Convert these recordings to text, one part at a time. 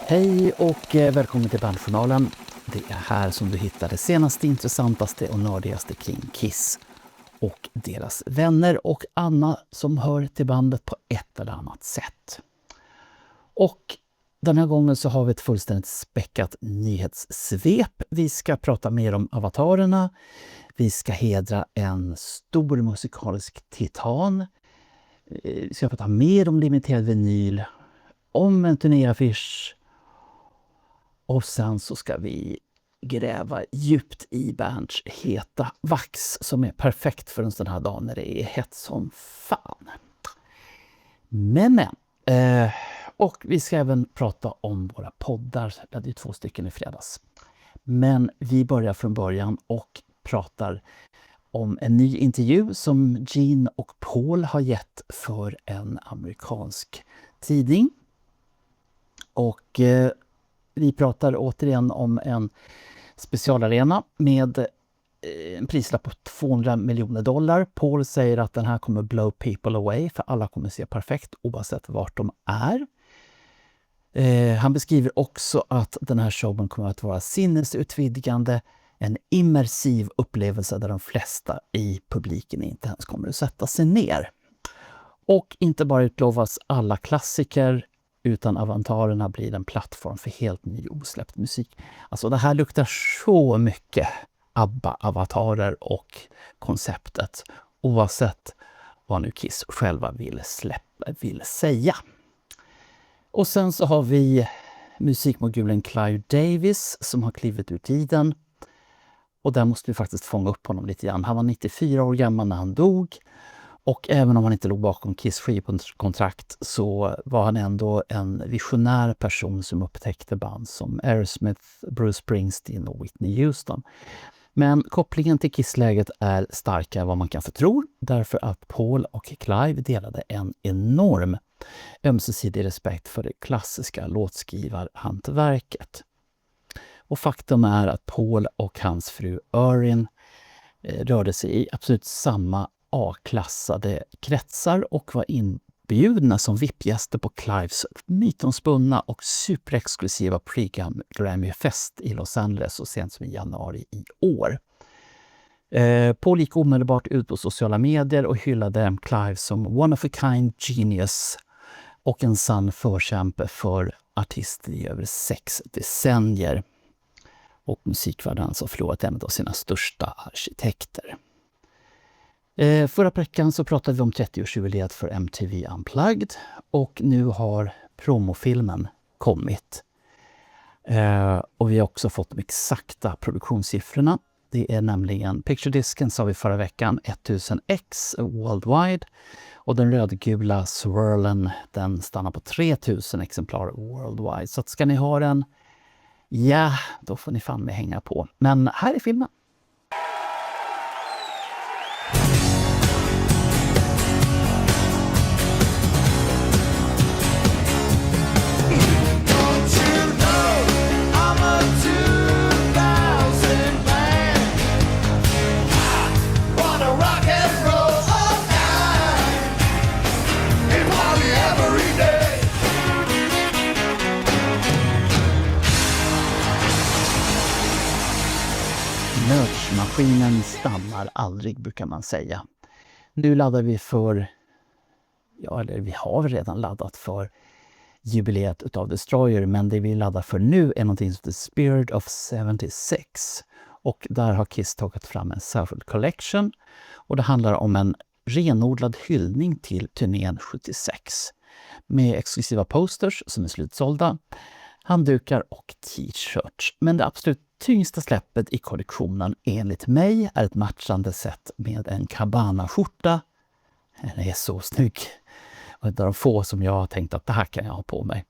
Hej och välkommen till Bandjournalen. Det är här som du hittar det senaste, intressantaste och nördigaste kring Kiss och deras vänner och Anna som hör till bandet på ett eller annat sätt. Och den här gången så har vi ett fullständigt späckat nyhetssvep. Vi ska prata mer om avatarerna. Vi ska hedra en stor musikalisk titan. Vi ska prata mer om limiterad vinyl, om en turnéaffisch. Och sen så ska vi gräva djupt i Bernts heta vax som är perfekt för en sån här dag när det är hett som fan. Och vi ska även prata om våra poddar. Det hade ju 2 stycken i fredags. Men vi börjar från början och pratar om en ny intervju som Gene och Paul har gett för en amerikansk tidning. Och vi pratar återigen om en specialarena med en prislapp på $200 miljoner. Paul säger att den här kommer blow people away för alla kommer se perfekt oavsett vart de är. Han beskriver också att den här showen kommer att vara sinnesutvidgande, en immersiv upplevelse där de flesta i publiken inte ens kommer att sätta sig ner. Och inte bara utlovas alla klassiker utan avatarerna blir en plattform för helt ny osläppt musik. Alltså det här luktar så mycket ABBA-avatarer och konceptet oavsett vad nu Kiss själva vill säga. Och sen så har vi musikmogulen Clive Davis som har klivit ur tiden. Och där måste vi faktiskt fånga upp honom lite grann. Han var 94 år gammal när han dog. Och även om han inte låg bakom Kiss skivkontrakt så var han ändå en visionär person som upptäckte band som Aerosmith, Bruce Springsteen och Whitney Houston. Men kopplingen till Kiss-läget är starkare än vad man kanske tror därför att Paul och Clive delade en enorm ömsesidig respekt för det klassiska låtskrivarhantverket. Och faktum är att Paul och hans fru Erin rörde sig i absolut samma A-klassade kretsar och var inbjudna som VIP-gäster på Clives mytomspunna och superexklusiva pre-Grammy-fest i Los Angeles så sent som i januari i år. Paul gick omedelbart ut på sociala medier och hyllade Clive som one of a kind genius och en sann förkämpe för artister i över 6 decennier. Och musikvärlden har alltså förlorat en av sina största arkitekter. Förra veckan så pratade vi om 30-årsjubileet för MTV Unplugged och nu har promofilmen kommit. Och vi har också fått de exakta produktionssiffrorna. Det är nämligen Picture-disken sa vi förra veckan 1000x worldwide och den rödgula swirlen den stannar på 3000 exemplar worldwide. Så att ska ni ha den, ja då får ni fan med hänga på. Men här är filmen. Maskinen stannar aldrig brukar man säga. Nu laddar vi för, eller vi har redan laddat för jubileet utav Destroyer, men det vi laddar för nu är någonting som heter Spirit of 76. Och där har Kiss tagit fram en särskild collection och det handlar om en renodlad hyllning till turnén 76 med exklusiva posters som är slutsålda, handdukar och t-shirts. Men det absolut tyngsta släppet i kollektionen enligt mig är ett matchande set med en Cabana-skjorta. Den är så snygg. Och det är de få som jag har tänkt att det här kan jag ha på mig.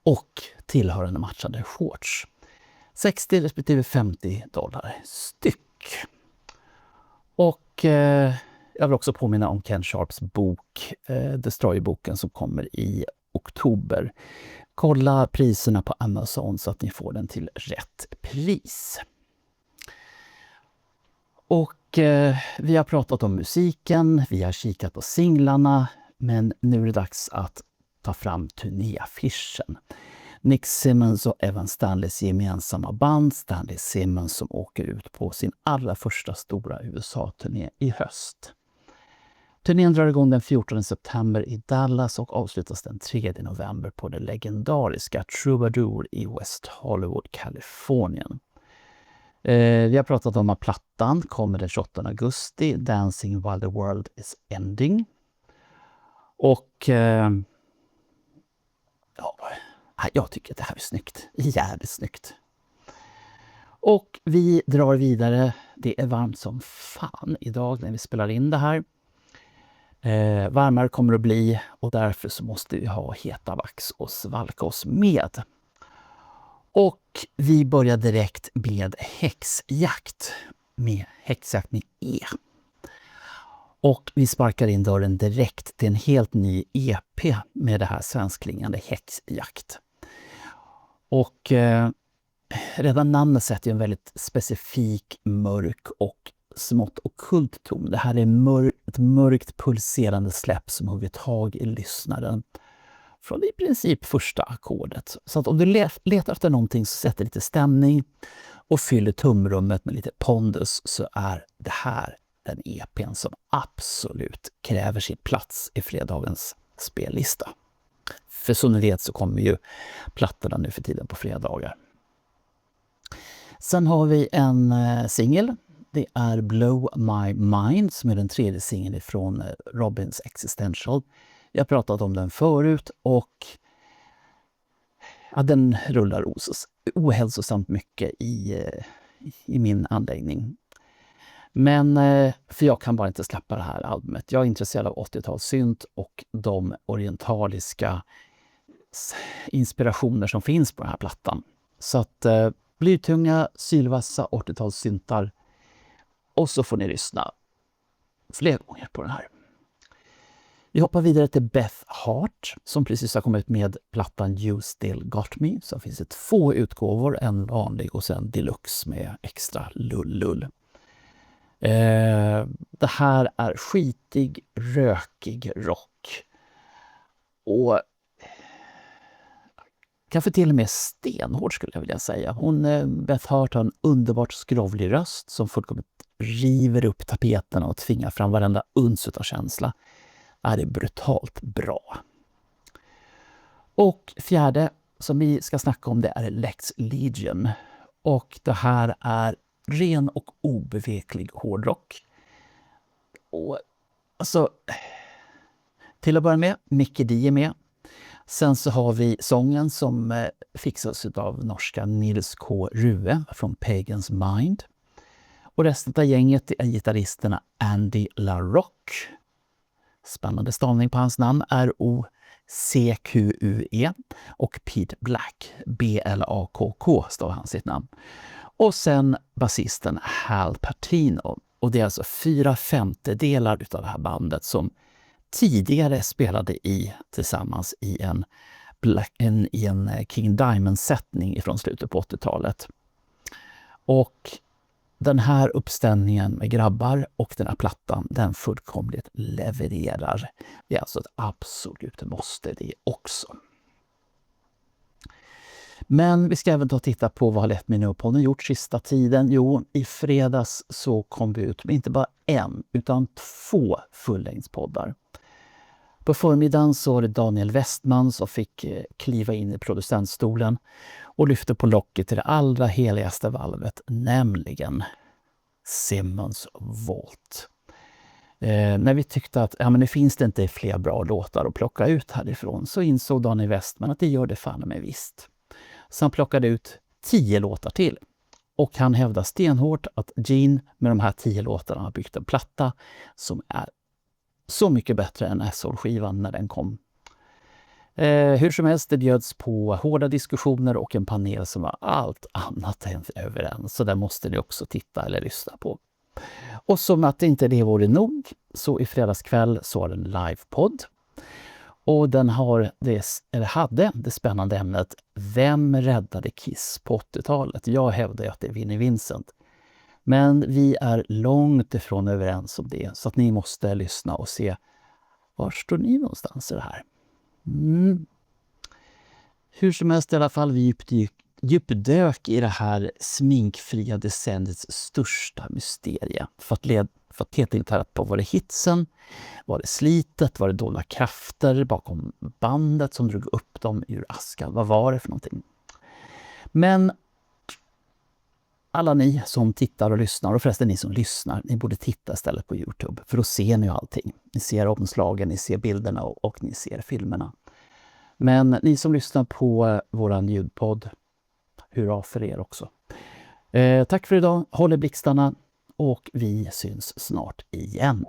Och tillhörande matchande shorts. 60 respektive $50 styck. Och jag vill också påminna om Ken Sharps bok, Destroyer-boken som kommer i oktober. Kolla priserna på Amazon så att ni får den till rätt pris. Och vi har pratat om musiken, vi har kikat på singlarna, men nu är det dags att ta fram turnéaffischen. Nick Simmons och Evan Stanleys gemensamma band, Stanley Simmons, som åker ut på sin allra första stora USA-turné i höst. Turnén drar igång den 14 september i Dallas och avslutas den 3 november på det legendariska Troubadour i West Hollywood, Kalifornien. Vi har pratat om att plattan kommer den 28 augusti, Dancing While the World is Ending. Och jag tycker att det här är snyggt, jävligt snyggt. Och vi drar vidare, det är varmt som fan idag när vi spelar in det här. Varmare kommer det att bli och därför så måste vi ha heta vax och svalka oss med. Och vi börjar direkt med häxjakt med E. Och vi sparkar in dörren direkt till en helt ny EP med det här svenskklingande häxjakt. Och redan namnet sätter ju en väldigt specifik, mörk och smått ockult ton. Det här är ett mörkt pulserande släpp som hugger tag i lyssnaren från i princip första ackordet. Så att om du letar efter någonting som sätter lite stämning och fyller tumrummet med lite pondus, så är det här den EPn som absolut kräver sin plats i fredagens spellista. För som ni vet så kommer ju plattorna nu för tiden på fredagar. Sen har vi en singel. Det är Blow My Mind som är den tredje singeln från Robins Existential. Jag har pratat om den förut och den rullar ohälsosamt mycket i min anläggning. Men för jag kan bara inte släppa det här albumet. Jag är intresserad av 80-talssynt och de orientaliska inspirationer som finns på den här plattan. Så att blytunga, sylvassa 80-talssyntar. Och så får ni lyssna fler gånger på den här. Vi hoppar vidare till Beth Hart som precis har kommit med plattan You Still Got Me. Så finns det 2 utgåvor, en vanlig och sen deluxe med extra lull. Det här är skitig, rökig rock. Och kanske till och med stenhård skulle jag vilja säga. Beth Hart har en underbart skrovlig röst som fullkomligt river upp tapeterna och tvingar fram varenda uns av känsla. Det är brutalt bra. Och fjärde som vi ska snacka om, det är Lex Legion. Och det här är ren och obeveklig hårdrock. Och alltså, till att börja med, Mickey D är med. Sen så har vi sången som fixas av norska Nils K. Rue från Pagan's Mind. Och resten av gänget är gitarristerna Andy LaRock. Spännande stavning på hans namn, ROCQUE, och Pete Black, BLAKK stavar han sitt namn. Och sen basisten Hal Patino. Och det är alltså 4/5 utav det här bandet som tidigare spelade tillsammans i en King Diamond-sättning från slutet på 80-talet. Och den här uppställningen med grabbar och den här plattan, den fullkomligt levererar. Det är alltså ett absolut måste det också. Men vi ska även ta och titta på vad Let Me Know-podden gjort sista tiden. Jo, i fredags så kom vi ut med inte bara en utan 2 fullängdspoddar. På förmiddagen så var det Daniel Westman som fick kliva in i producentstolen och lyfte på locket till det allra heligaste valvet, nämligen Simmons Vault. När vi tyckte att nu finns det inte fler bra låtar att plocka ut härifrån, så insåg Daniel Westman att det gör det fan med visst. Så han plockade ut 10 låtar till. Och han hävdar stenhårt att Gene med de här 10 låtarna har byggt en platta som är så mycket bättre än Asshole-skivan när den kom. Hur som helst, det bjöds på hårda diskussioner och en panel som var allt annat än överens. Så där måste ni också titta eller lyssna på. Och som att inte det vore nog, så i fredagskväll så var det en livepodd. Och den hade det spännande ämnet Vem räddade Kiss på 80-talet? Jag hävdar att det är Vinnie Vincent. Men vi är långt ifrån överens om det, så att ni måste lyssna och se var står ni någonstans i det här. Hur som helst i alla fall, vi djupdök i det här sminkfria decenniets största mysterie. För att helt enkelt ta reda på, var det hitsen, var det slitet, var det dolda krafter bakom bandet som drog upp dem ur askan? Vad var det för någonting? Men alla ni som tittar och lyssnar, och förresten ni som lyssnar, ni borde titta istället på YouTube. För då ser ni ju allting. Ni ser omslagen, ni ser bilderna och ni ser filmerna. Men ni som lyssnar på våran ljudpodd, hurra för er också. Tack för idag, håll i blixtarna och vi syns snart igen.